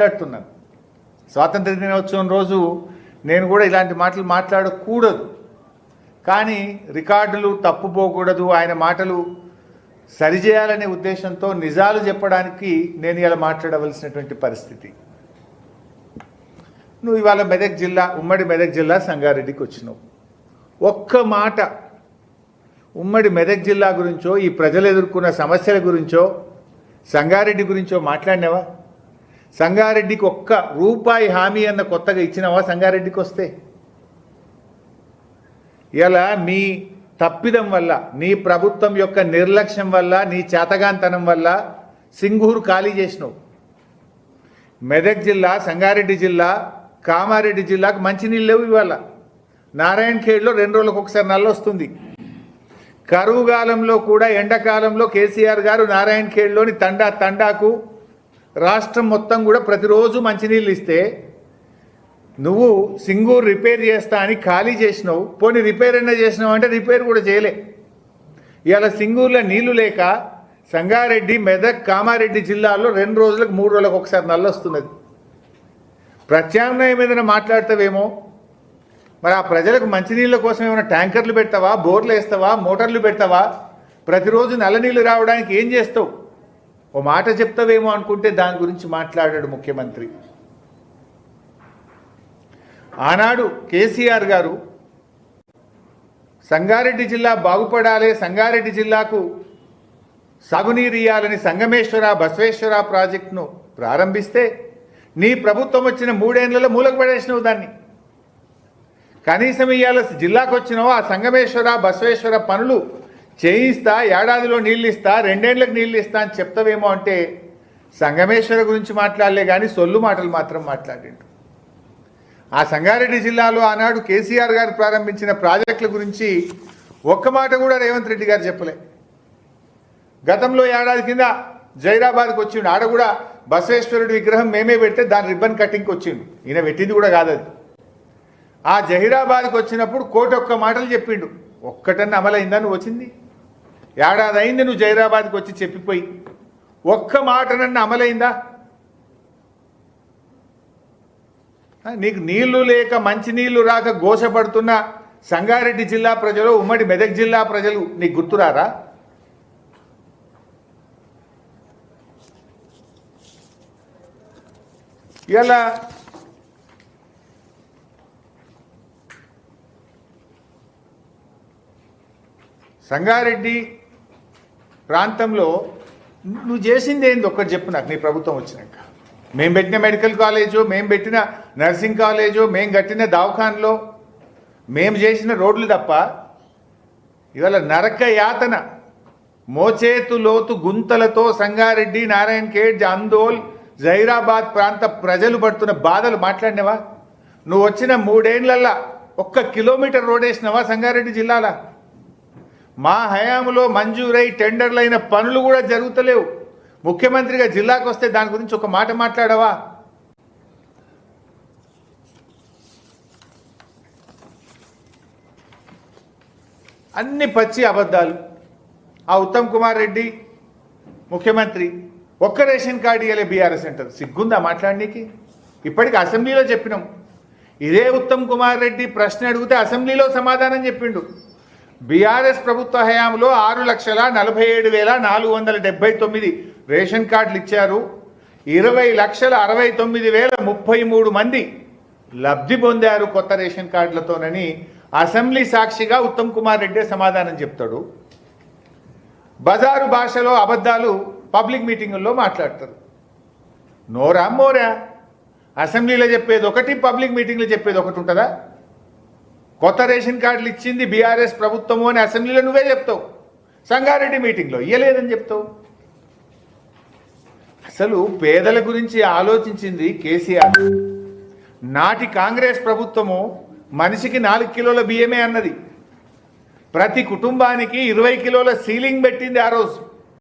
మాట్లాడుతున్నాను. స్వాతంత్ర దినోత్సవం రోజు నేను కూడా ఇలాంటి మాటలు మాట్లాడకూడదు, కానీ రికార్డులు తప్పుపోకూడదు, ఆయన మాటలు సరిచేయాలనే ఉద్దేశంతో నిజాలు చెప్పడానికి నేను ఇలా మాట్లాడవలసినటువంటి పరిస్థితి. నువ్వు ఇవాళ మెదక్ జిల్లా, ఉమ్మడి మెదక్ జిల్లా సంగారెడ్డికి వచ్చినావు. ఒక్క మాట ఉమ్మడి మెదక్ జిల్లా గురించో, ఈ ప్రజలు ఎదుర్కొన్న సమస్యల గురించో, సంగారెడ్డి గురించో మాట్లాడినావా? సంగారెడ్డికి ఒక్క రూపాయి హామీ అన్న కొత్తగా ఇచ్చినావా? సంగారెడ్డికి వస్తే ఇలా మీ తప్పిదం వల్ల, నీ ప్రభుత్వం యొక్క నిర్లక్ష్యం వల్ల, నీ చేతగాంతనం వల్ల సింగూరు ఖాళీ చేసినావు. మెదక్ జిల్లా, సంగారెడ్డి జిల్లా, కామారెడ్డి జిల్లాకు మంచినీళ్ళు లేవు. ఇవాళ నారాయణఖేడ్లో 2 రోజులకు ఒకసారి నల్ల వస్తుంది. కరువు కాలంలో కూడా, ఎండాకాలంలో కేసీఆర్ గారు నారాయణఖేడ్లోని తండాకు రాష్ట్రం మొత్తం కూడా ప్రతిరోజు మంచినీళ్ళు ఇస్తే నువ్వు సింగూరు రిపేర్ చేస్తా అని ఖాళీ చేసినావు. పోనీ రిపేర్ అయినా చేసినావు అంటే రిపేర్ కూడా చేయలే. ఇవాళ సింగూరులో నీళ్లు లేక సంగారెడ్డి, మెదక్, కామారెడ్డి జిల్లాల్లో 2 రోజులకు 3 రోజులకు ఒకసారి నల్ల వస్తున్నది. ప్రత్యామ్నాయం ఏదైనా మాట్లాడతావేమో. మరి ఆ ప్రజలకు మంచినీళ్ళ కోసం ఏమైనా ట్యాంకర్లు పెడతావా, బోర్లు వేస్తావా, మోటార్లు పెడతావా? ప్రతిరోజు నల్ల నీళ్ళు రావడానికి ఏం చేస్తావు? ఓ మాట చెప్తావేమో అనుకుంటే దాని గురించి మాట్లాడాడు ముఖ్యమంత్రి. ఆనాడు కేసీఆర్ గారు సంగారెడ్డి జిల్లా బాగుపడాలి, సంగారెడ్డి జిల్లాకు సాగునీరు ఇయ్యాలని సంగమేశ్వర, బసవేశ్వర ప్రాజెక్టును ప్రారంభిస్తే నీ ప్రభుత్వం వచ్చిన 3 ఏళ్లలో మూలకు పడేసినావు దాన్ని. కనీసం ఇయ్యాల జిల్లాకు వచ్చినావు, ఆ సంగమేశ్వర, బసవేశ్వర పనులు చేయిస్తా, ఏడాదిలో నీళ్ళు ఇస్తా, 2 ఏళ్లకు నీళ్ళు ఇస్తా అని చెప్తావేమో అంటే సంగమేశ్వర గురించి మాట్లాడలే, కానీ సొల్లు మాటలు మాత్రం మాట్లాడిండు. ఆ సంగారెడ్డి జిల్లాలో ఆనాడు కేసీఆర్ గారు ప్రారంభించిన ప్రాజెక్టుల గురించి ఒక్క మాట కూడా రేవంత్ రెడ్డి గారు చెప్పలే. గతంలో ఏడాది కింద జైరాబాద్కి వచ్చిండు, ఆడ కూడా బసవేశ్వరుడి విగ్రహం మేమే పెడితే దాని రిబ్బన్ కటింగ్కి వచ్చిండు. ఈయన పెట్టింది కూడా కాదు అది. ఆ జహీరాబాద్కి వచ్చినప్పుడు కోటొక్క మాటలు చెప్పిండు. ఒక్కటన్నా అమలైందా? నువ్వు వచ్చింది ఏడాది అయింది, నువ్వు జహీరాబాద్కి వచ్చి చెప్పిపోయి ఒక్క మాటనన్నా అమలైందా? నీకు నీళ్లు లేక, మంచినీళ్లు రాక గోసపడుతున్న సంగారెడ్డి జిల్లా ప్రజలు, ఉమ్మడి మెదక్ జిల్లా ప్రజలు నీకు గుర్తురారా? ఇలా సంగారెడ్డి ప్రాంతంలో నువ్వు చేసింది ఏంది ఒక్కటి చెప్పు నాకు. నీ ప్రభుత్వం వచ్చినాక మేము పెట్టిన మెడికల్ కాలేజో, మేము పెట్టిన నర్సింగ్ కాలేజో, మేము కట్టిన దవాఖానలో, మేము చేసిన రోడ్లు తప్ప ఇవాళ నరక యాతన, మోచేతు లోతు గుంతలతో సంగారెడ్డి, నారాయణఖేడ్, అందోల్, జహీరాబాద్ ప్రాంత ప్రజలు పడుతున్న బాధలు మాట్లాడినవా? నువ్వు వచ్చిన 3 ఏళ్లల్లా 1 కిలోమీటర్ రోడ్ వేసినవా సంగారెడ్డి జిల్లాలో? మా హయాంలో మంజూరై టెండర్లైన పనులు కూడా జరుగుతలేవు. ముఖ్యమంత్రిగా జిల్లాకు వస్తే దాని గురించి ఒక మాట మాట్లాడవా? అన్ని పచ్చి అబద్ధాలు. ఆ ఉత్తమ్ కుమార్ రెడ్డి ముఖ్యమంత్రి ఒక్క రేషన్ కార్డు ఇవ్వలే బీఆర్ఎస్ అంటారు. సిగ్గుందా మాట్లాడనీకి? ఇప్పటికి అసెంబ్లీలో చెప్పినాం. ఇదే ఉత్తమ్ కుమార్ రెడ్డి ప్రశ్న అడిగితే అసెంబ్లీలో సమాధానం చెప్పిండు. బీఆర్ఎస్ ప్రభుత్వ హయాంలో 6,47,479 రేషన్ కార్డులు ఇచ్చారు. 20,69,033 మంది లబ్ధి పొందారు కొత్త రేషన్ కార్డులతోనని అసెంబ్లీ సాక్షిగా ఉత్తమ్ కుమార్ రెడ్డి సమాధానం చెప్తాడు. బజారు భాషలో అబద్ధాలు పబ్లిక్ మీటింగుల్లో మాట్లాడతారు. నోరా మోరా? అసెంబ్లీలో చెప్పేది ఒకటి, పబ్లిక్ మీటింగ్లో చెప్పేది ఒకటి ఉంటుందా? కొత్త రేషన్ కార్డులు ఇచ్చింది బీఆర్ఎస్ ప్రభుత్వము అని అసెంబ్లీలో నువ్వే చెప్తావు, సంగారెడ్డి మీటింగ్లో ఇయ్యలేదని చెప్తావు. అసలు పేదల గురించి ఆలోచించింది కేసీఆర్. నాటి కాంగ్రెస్ ప్రభుత్వము మనిషికి 4 కిలోల బియ్యమే అన్నది. ప్రతి కుటుంబానికి 20 కిలోల సీలింగ్ పెట్టింది ఆ రోజు.